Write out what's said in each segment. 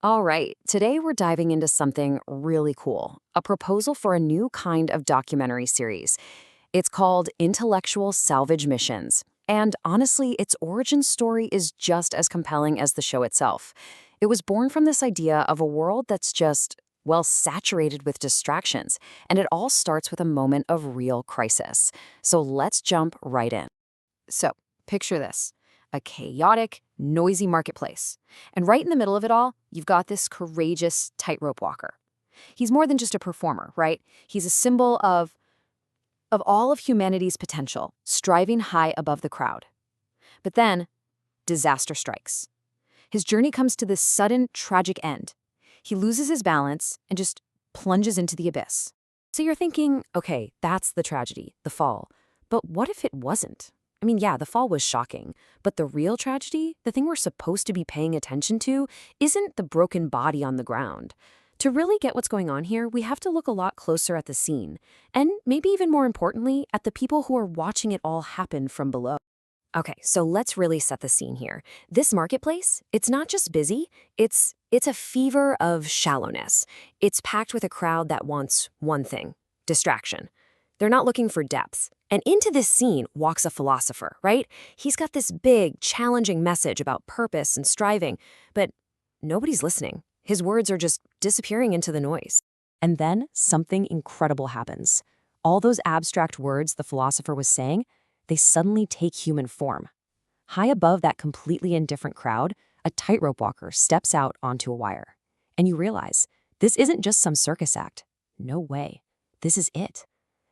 All right, today we're diving into something really cool, a proposal for a new kind of documentary series. It's called Intellectual Salvage Missions. And honestly, its origin story is just as compelling as the show itself. It was born from this idea of a world that's just, well, saturated with distractions, and it all starts with a moment of real crisis. So let's jump right in. So, picture this: a chaotic, noisy marketplace. And right in the middle of it all, you've got this courageous tightrope walker. He's more than just a performer, right? He's a symbol of all of humanity's potential, striving high above the crowd. But then, disaster strikes. His journey comes to this sudden, tragic end. He loses his balance and just plunges into the abyss. So you're thinking, okay, that's the tragedy, the fall. But what if it wasn't? I mean, yeah, the fall was shocking, but the real tragedy, the thing we're supposed to be paying attention to, isn't the broken body on the ground. To really get what's going on here, we have to look a lot closer at the scene, and maybe even more importantly, at the people who are watching it all happen from below. Okay, so let's really set the scene here. This marketplace, it's not just busy, it's a fever of shallowness. It's packed with a crowd that wants one thing: distraction. They're not looking for depth. And into this scene walks a philosopher, right? He's got this big, challenging message about purpose and striving, but nobody's listening. His words are just disappearing into the noise. And then something incredible happens. All those abstract words the philosopher was saying, they suddenly take human form. High above that completely indifferent crowd, a tightrope walker steps out onto a wire. And you realize, this isn't just some circus act. No way. This is it.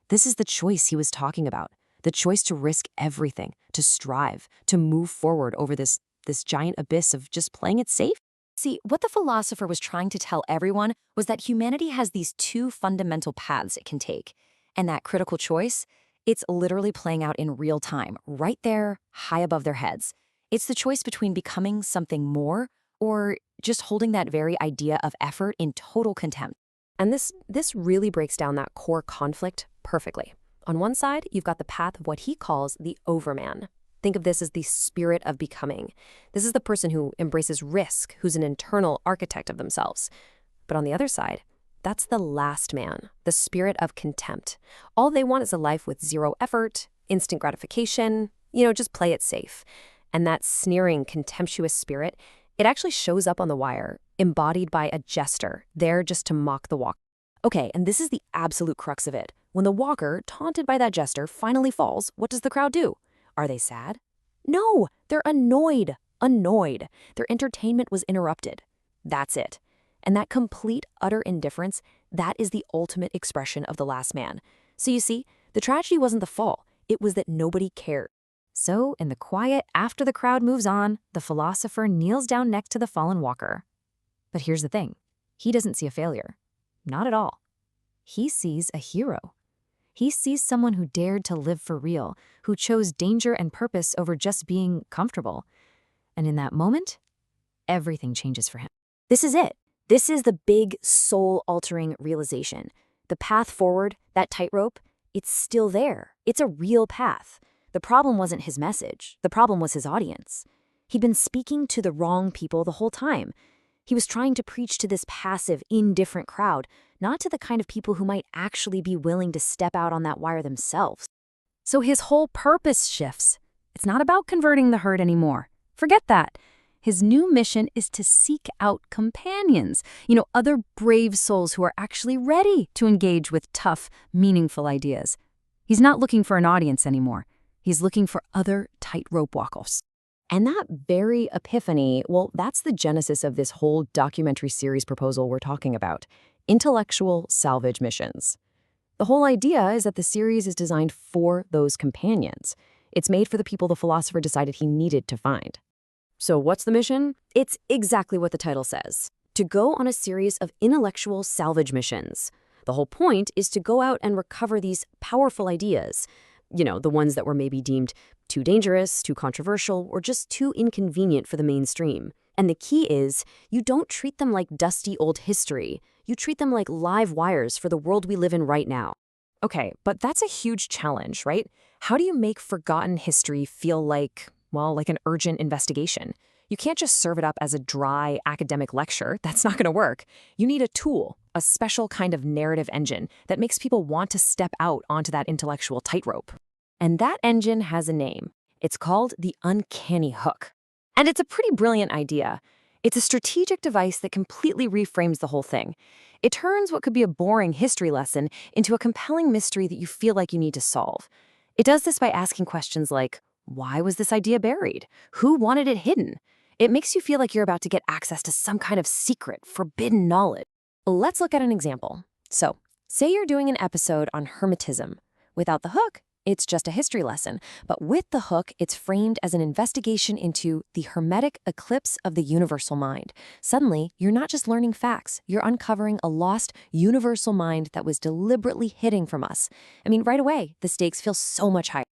This is the choice he was talking about, the choice to risk everything, to strive, to move forward over this giant abyss of just playing it safe. See, what the philosopher was trying to tell everyone was that humanity has these two fundamental paths it can take. And that critical choice, it's literally playing out in real time, right there, high above their heads. It's the choice between becoming something more or just holding that very idea of effort in total contempt. And this really breaks down that core conflict perfectly. On one side, you've got the path of what he calls the overman. Think of this as the spirit of becoming. This is the person who embraces risk, who's an internal architect of themselves. But on the other side, that's the last man, the spirit of contempt. All they want is a life with zero effort, instant gratification, just play it safe. And that sneering, contemptuous spirit, it actually shows up on the wire, embodied by a jester, there just to mock the walker. Okay, and this is the absolute crux of it. When the walker, taunted by that jester, finally falls, what does the crowd do? Are they sad? No, they're annoyed. Annoyed. Their entertainment was interrupted. That's it. And that complete, utter indifference, that is the ultimate expression of the last man. So you see, the tragedy wasn't the fall. It was that nobody cared. So, in the quiet, after the crowd moves on, the philosopher kneels down next to the fallen walker. But here's the thing. He doesn't see a failure. Not at all. He sees a hero. He sees someone who dared to live for real, who chose danger and purpose over just being comfortable. And in that moment, everything changes for him. This is it. This is the big, soul-altering realization. The path forward, that tightrope, it's still there. It's a real path. The problem wasn't his message. The problem was his audience. He'd been speaking to the wrong people the whole time. He was trying to preach to this passive, indifferent crowd, not to the kind of people who might actually be willing to step out on that wire themselves. So his whole purpose shifts. It's not about converting the herd anymore. Forget that. His new mission is to seek out companions, other brave souls who are actually ready to engage with tough, meaningful ideas. He's not looking for an audience anymore. He's looking for other tightrope walkers. And that very epiphany, well, that's the genesis of this whole documentary series proposal we're talking about: Intellectual Salvage Missions. The whole idea is that the series is designed for those companions. It's made for the people the philosopher decided he needed to find. So what's the mission? It's exactly what the title says: to go on a series of intellectual salvage missions. The whole point is to go out and recover these powerful ideas, the ones that were maybe deemed too dangerous, too controversial, or just too inconvenient for the mainstream. And the key is, you don't treat them like dusty old history. You treat them like live wires for the world we live in right now. Okay, but that's a huge challenge, right? How do you make forgotten history feel like an urgent investigation? You can't just serve it up as a dry academic lecture. That's not going to work. You need a tool, a special kind of narrative engine that makes people want to step out onto that intellectual tightrope. And that engine has a name. It's called the uncanny hook. And it's a pretty brilliant idea. It's a strategic device that completely reframes the whole thing. It turns what could be a boring history lesson into a compelling mystery that you feel like you need to solve. It does this by asking questions like, why was this idea buried? Who wanted it hidden? It makes you feel like you're about to get access to some kind of secret, forbidden knowledge. Let's look at an example. So, say you're doing an episode on Hermetism. Without the hook, it's just a history lesson, but with the hook, it's framed as an investigation into the hermetic eclipse of the universal mind. Suddenly, you're not just learning facts, you're uncovering a lost universal mind that was deliberately hidden from us. I mean, right away, the stakes feel so much higher.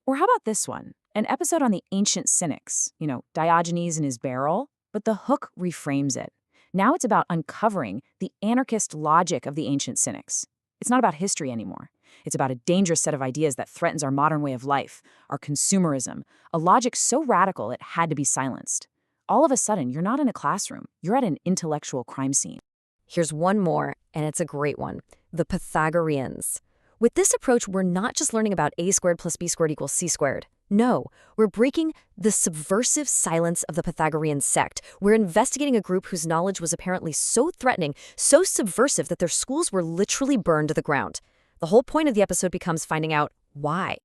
Or how about this one? An episode on the ancient cynics, Diogenes and his barrel, but the hook reframes it. Now it's about uncovering the anarchist logic of the ancient cynics. It's not about history anymore. It's about a dangerous set of ideas that threatens our modern way of life, our consumerism, a logic so radical it had to be silenced. All of a sudden, you're not in a classroom. You're at an intellectual crime scene. Here's one more, and it's a great one. The Pythagoreans. With this approach, we're not just learning about a squared plus b squared equals c squared. No, we're breaking the subversive silence of the Pythagorean sect. We're investigating a group whose knowledge was apparently so threatening, so subversive that their schools were literally burned to the ground. The whole point of the episode becomes finding out why.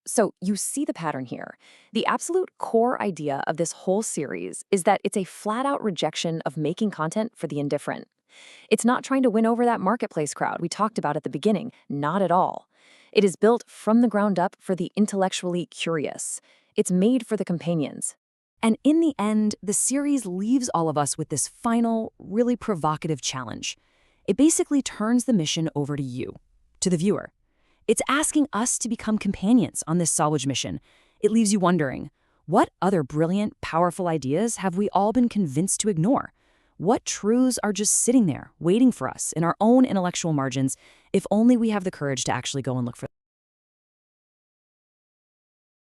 So you see the pattern here. The absolute core idea of this whole series is that it's a flat-out rejection of making content for the indifferent. It's not trying to win over that marketplace crowd we talked about at the beginning, not at all. It is built from the ground up for the intellectually curious. It's made for the companions. And in the end, the series leaves all of us with this final, really provocative challenge. It basically turns the mission over to you, to the viewer. It's asking us to become companions on this Salvage mission. It leaves you wondering, what other brilliant, powerful ideas have we all been convinced to ignore? What truths are just sitting there, waiting for us in our own intellectual margins, if only we have the courage to actually go and look for them?